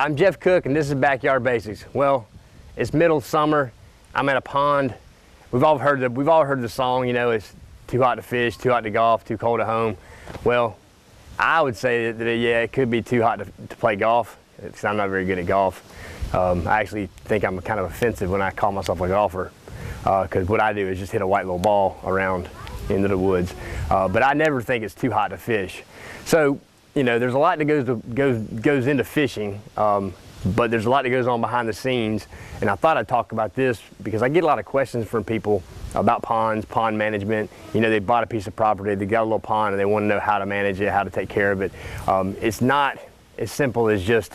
I'm Jeff Cook, and this is Backyard Basics. Well, it's middle of summer. I'm at a pond. We've all heard the song. You know, it's too hot to fish, too hot to golf, too cold at home. Well, I would say that yeah, it could be too hot to play golf, because I'm not very good at golf. I actually think I'm kind of offensive when I call myself a golfer, because what I do is just hit a white little ball around into the woods. But I never think it's too hot to fish. So, you know, there's a lot that goes into fishing, but there's a lot that goes on behind the scenes. And I thought I'd talk about this because I get a lot of questions from people about ponds, pond management. You know, they bought a piece of property, they got a little pond, and they want to know how to manage it, how to take care of it. It's not as simple as just,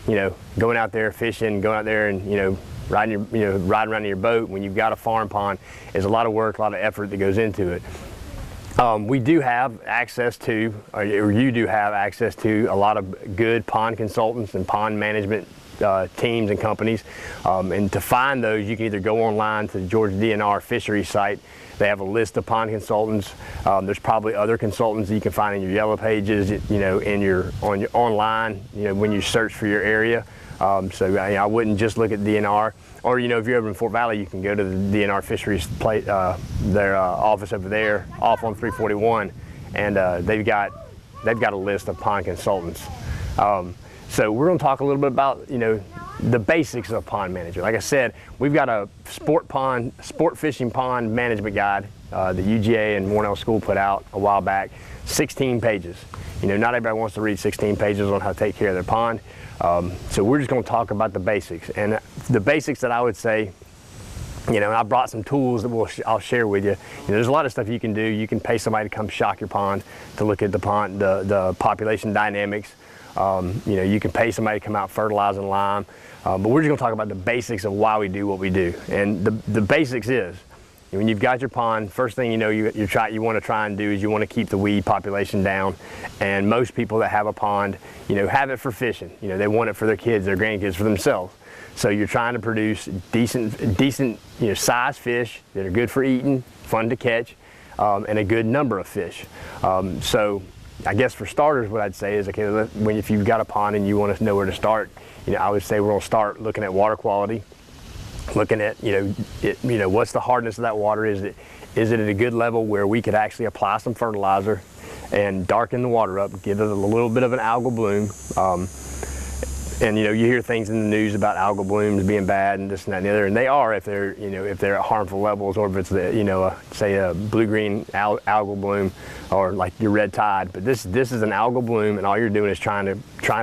you know, going out there fishing, going out there and, you know, riding around in your boat. When you've got a farm pond, there's a lot of work, a lot of effort that goes into it. We do have access to, or you do have access to, a lot of good pond consultants and pond management teams and companies. And to find those, you can either go online to the Georgia DNR fisheries site. They have a list of pond consultants. There's probably other consultants that you can find in your yellow pages, you know, on your online, you know, when you search for your area. So I wouldn't just look at DNR. Or, you know, if you're over in Fort Valley, you can go to the DNR fisheries their office over there, off on 341, and they've got a list of pond consultants. So we're going to talk a little bit about, you know, the basics of pond management. Like I said, we've got a sport fishing pond management guide that UGA and Warnell School put out a while back, 16 pages. You know, not everybody wants to read 16 pages on how to take care of their pond. So we're just going to talk about the basics. And the basics that I would say, you know, and I brought some tools that I'll share with you. You know, there's a lot of stuff you can do. You can pay somebody to come shock your pond to look at the pond, the population dynamics. You know, you can pay somebody to come out fertilizing lime. But we're just going to talk about the basics of why we do what we do. And the basics is, when you've got your pond, first thing you know you want to try and do is you want to keep the weed population down. And most people that have a pond, you know, have it for fishing. You know, they want it for their kids, their grandkids, for themselves. So you're trying to produce decent, you know, size fish that are good for eating, fun to catch, and a good number of fish. So I guess for starters, what I'd say is, okay, if you've got a pond and you want to know where to start, you know, I would say we're going to start looking at water quality. Looking at, you know, what's the hardness of that water? Is it at a good level where we could actually apply some fertilizer and darken the water up, give it a little bit of an algal bloom? And you know, you hear things in the news about algal blooms being bad and this and that and the other, and they are if they're, you know, if they're at harmful levels, or if it's the, you know, say a blue-green algal bloom, or like your red tide. But this is an algal bloom, and all you're doing is trying to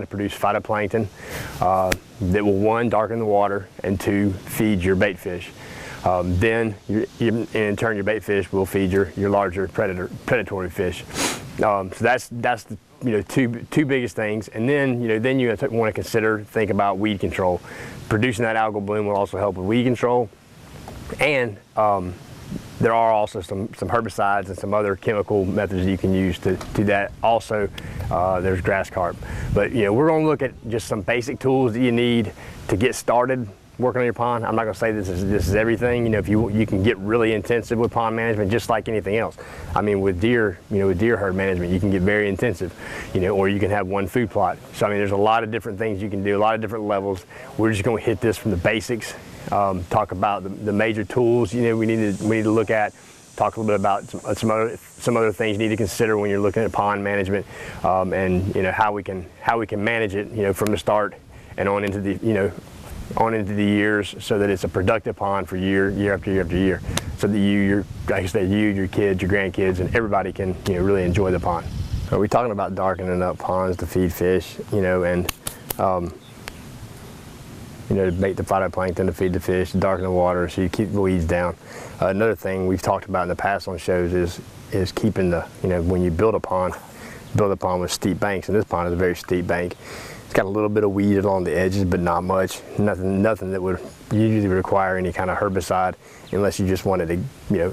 produce phytoplankton that will, one, darken the water, and two, feed your bait fish. Then in turn your bait fish will feed your larger predatory fish. So that's the, you know, two biggest things. And then, you know, then you want to think about weed control. Producing that algal bloom will also help with weed control. And there are also some herbicides and some other chemical methods you can use to do that. Also, there's grass carp. But, you know, we're going to look at just some basic tools that you need to get started working on your pond. I'm not going to say this is everything. You know, if you can get really intensive with pond management, just like anything else. I mean, with deer, you know, with deer herd management, you can get very intensive, you know, or you can have one food plot. So I mean, there's a lot of different things you can do, a lot of different levels. We're just going to hit this from the basics. Talk about the major tools, you know, we need to look at. Talk a little bit about some other things you need to consider when you're looking at pond management, and you know how we can manage it, you know, from the start and on into the years, so that it's a productive pond for year after year after year, so that like I said, your kids, your grandkids, and everybody can, you know, really enjoy the pond. So we're talking about darkening up ponds to feed fish, you know, and you know, to bait the phytoplankton, to feed the fish, to darken the water, so you keep the weeds down. Another thing we've talked about in the past on shows is keeping the, you know, when you build a pond with steep banks, and this pond is a very steep bank. It's got a little bit of weed along the edges, but not much. Nothing that would usually require any kind of herbicide, unless you just wanted to, you know,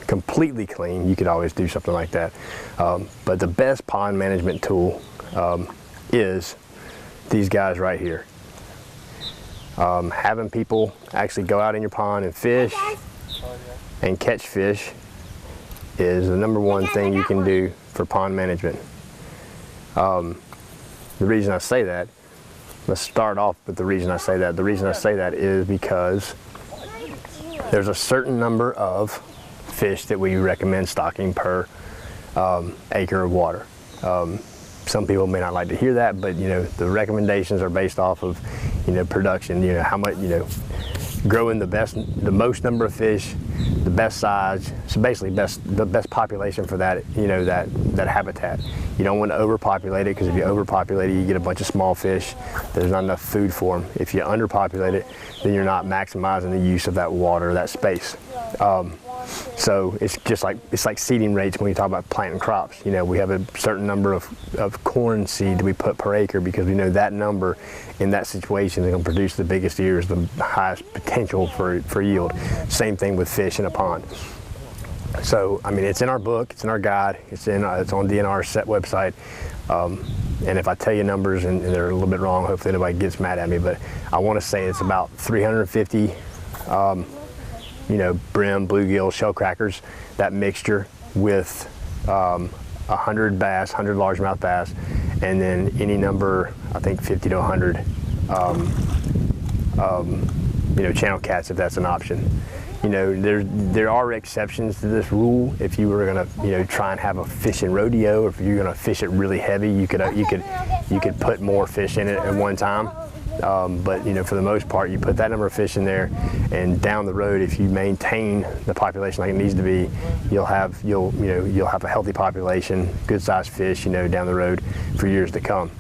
completely clean. You could always do something like that. But the best pond management tool is these guys right here. Having people actually go out in your pond and fish and catch fish is the number one thing you can do for pond management. The reason I say that let's start off with the reason I say that. The reason I say that is because there's a certain number of fish that we recommend stocking per acre of water. Some people may not like to hear that, but the recommendations are based off of production. How much growing the most number of fish, the best size. So basically, the best population for that that habitat. You don't want to overpopulate it, because if you overpopulate it, you get a bunch of small fish. There's not enough food for them. If you underpopulate it, then you're not maximizing the use of that water, that space. So it's like seeding rates when we talk about planting crops. We have a certain number of corn seed we put per acre, because we know that number in that situation is going to produce the biggest ears, the highest potential for yield. Same thing with fish in a pond. So I mean, it's in our book, it's in our guide, it's on DNR's set website. And if I tell you numbers and they're a little bit wrong, hopefully nobody gets mad at me, but I want to say it's about 350 brim, bluegill, shell crackers, that mixture with 100 bass, 100 largemouth bass, and then any number, I think 50 to 100 channel cats, if that's an option. There are exceptions to this rule. If you were gonna try and have a fishing rodeo, or if you're gonna fish it really heavy, you could put more fish in it at one time. But for the most part, you put that number of fish in there, and down the road, if you maintain the population like it needs to be, you'll have a healthy population, good sized fish, down the road for years to come.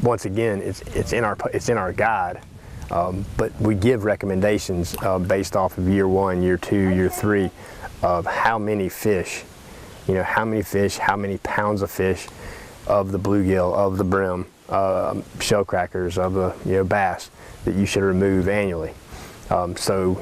Once again, it's in our guide, but we give recommendations based off of year 1, year 2, year 3 of how many fish, how many pounds of fish, of the bluegill, of the brim, shell crackers, of the bass, that you should remove annually. So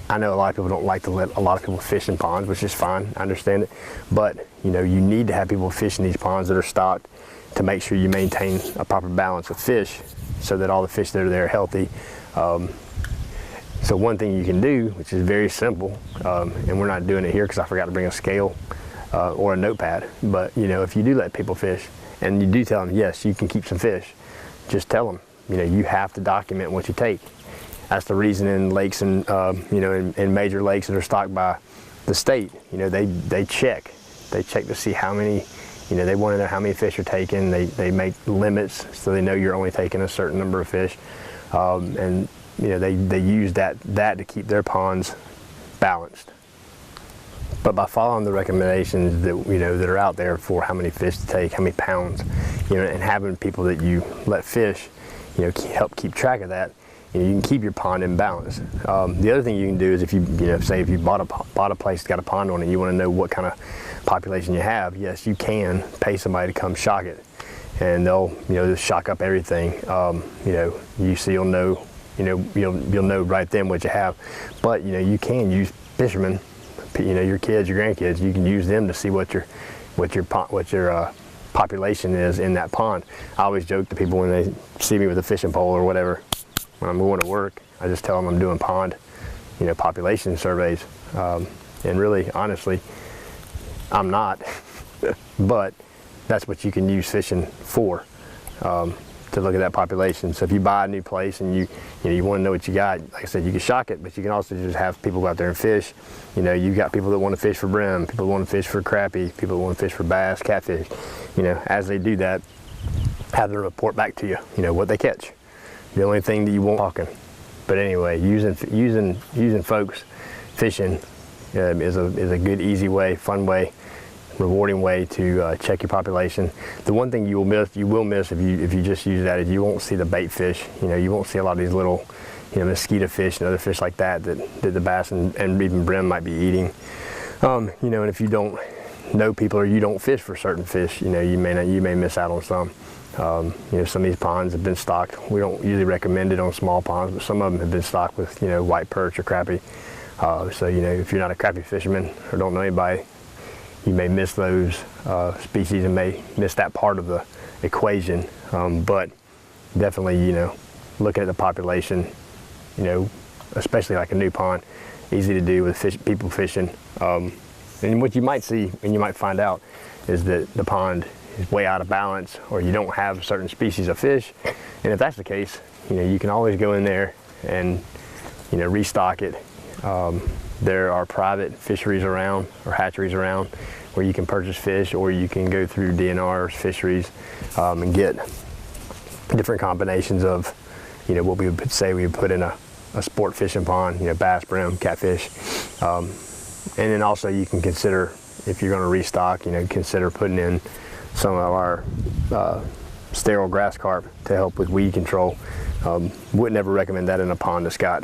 I know a lot of people don't like to let a lot of people fish in ponds, which is fine, I understand it, but you need to have people fish in these ponds that are stocked to make sure you maintain a proper balance of fish, so that all the fish that are there are healthy. So one thing you can do, which is very simple, and we're not doing it here because I forgot to bring a scale or a notepad, but if you do let people fish, and you do tell them, yes, you can keep some fish, just tell them, you have to document what you take. That's the reason in lakes and in major lakes that are stocked by the state, they check to see how many, they want to know how many fish are taken. They make limits so they know you're only taking a certain number of fish, and they use that to keep their ponds balanced. But by following the recommendations that that are out there for how many fish to take, how many pounds, and having people that you let fish, help keep track of that, you can keep your pond in balance. The other thing you can do is if you say if you bought a place that's got a pond on it, and you want to know what kind of population you have, yes, you can pay somebody to come shock it, and they'll just shock up everything. You'll know right then what you have. But you can use fishermen, your kids, your grandkids, you can use them to see what your population is in that pond. I always joke to people when they see me with a fishing pole or whatever, when I'm going to work, I just tell them I'm doing pond, population surveys. And really, honestly, I'm not, but that's what you can use fishing for, to look at that population. So if you buy a new place and you want to know what you got, like I said, you can shock it, but you can also just have people go out there and fish. You've got people that want to fish for brim, people that want to fish for crappie, people that want to fish for bass, catfish. As they do that, have them report back to you, what they catch. The only thing that you won't talking. But anyway, using folks fishing is a good, easy way, fun way, rewarding way to check your population. The one thing you will miss if you just use that is you won't see the bait fish. You won't see a lot of these little mosquito fish and other fish like that the bass and even brim might be eating. And if you don't know people or you don't fish for certain fish, you may miss out on some. Some of these ponds have been stocked. We don't usually recommend it on small ponds, but some of them have been stocked with white perch or crappie. So if you're not a crappie fisherman or don't know anybody, you may miss those species and may miss that part of the equation. But definitely, looking at the population, especially like a new pond, easy to do with people fishing. And what you might see and you might find out is that the pond is way out of balance, or you don't have certain species of fish. And if that's the case, you can always go in there and restock it. There are private fisheries around, or hatcheries around, where you can purchase fish, or you can go through DNR's fisheries and get different combinations of what we would say we would put in a sport fishing pond, bass, brim, catfish. And then also you can consider, if you're going to restock, consider putting in some of our sterile grass carp to help with weed control. Would never recommend that in a pond that's got,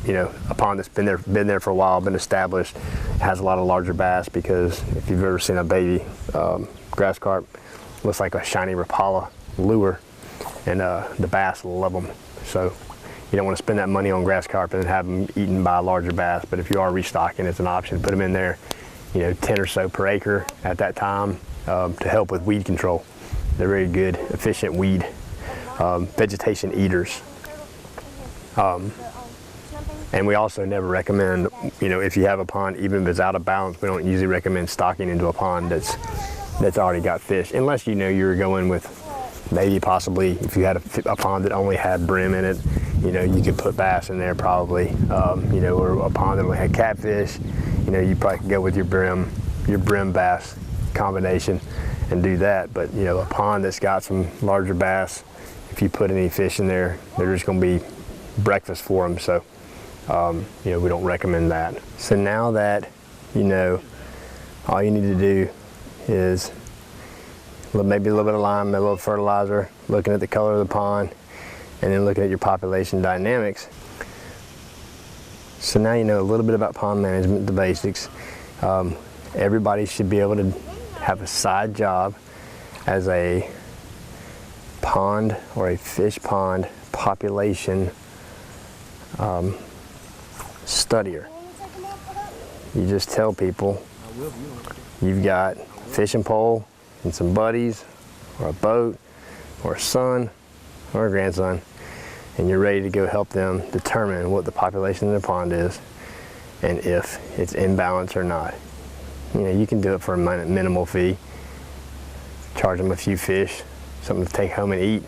a pond that's been there for a while, been established, has a lot of larger bass, because if you've ever seen a baby grass carp, looks like a shiny Rapala lure, and the bass love them. So you don't want to spend that money on grass carp and then have them eaten by a larger bass. But if you are restocking, it's an option. Put them in there, 10 or so per acre at that time to help with weed control. They're very good, efficient weed, vegetation eaters. And we also never recommend, if you have a pond, even if it's out of balance, we don't usually recommend stocking into a pond that's already got fish, unless you're going with, maybe possibly if you had a pond that only had brim in it, you could put bass in there probably, or a pond that only had catfish, you probably could go with your brim bass combination and do that. But a pond that's got some larger bass, if you put any fish in there, they're just going to be breakfast for them. So we don't recommend that. So now that all you need to do is maybe a little bit of lime, a little fertilizer, looking at the color of the pond, and then looking at your population dynamics. So now you know a little bit about pond management, the basics. Everybody should be able to have a side job as a pond or a fish pond population studier. You just tell people you've got a fishing pole and some buddies, or a boat, or a son, or a grandson, and you're ready to go help them determine what the population of their pond is and if it's in balance or not. You can do it for a minimal fee, charge them a few fish, something to take home and eat.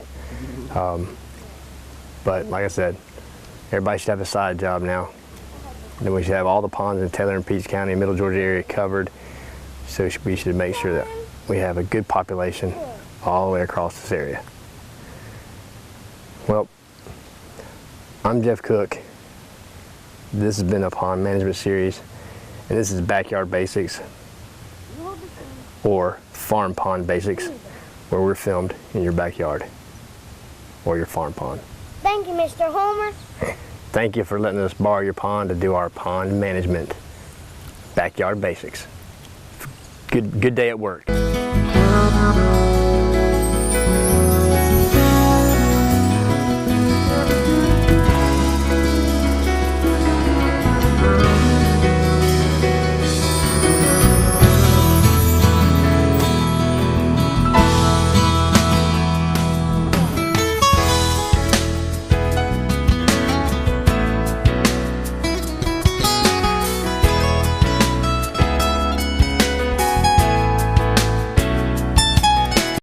But like I said, everybody should have a side job now. Then we should have all the ponds in Taylor and Peach County, Middle Georgia area covered. So we should make sure that we have a good population all the way across this area. Well, I'm Jeff Cook. This has been a pond management series, and this is Backyard Basics, or Farm Pond Basics, where we're filmed in your backyard or your farm pond. Thank you, Mr. Homer. Thank you for letting us borrow your pond to do our pond management. Backyard Basics. Good day at work.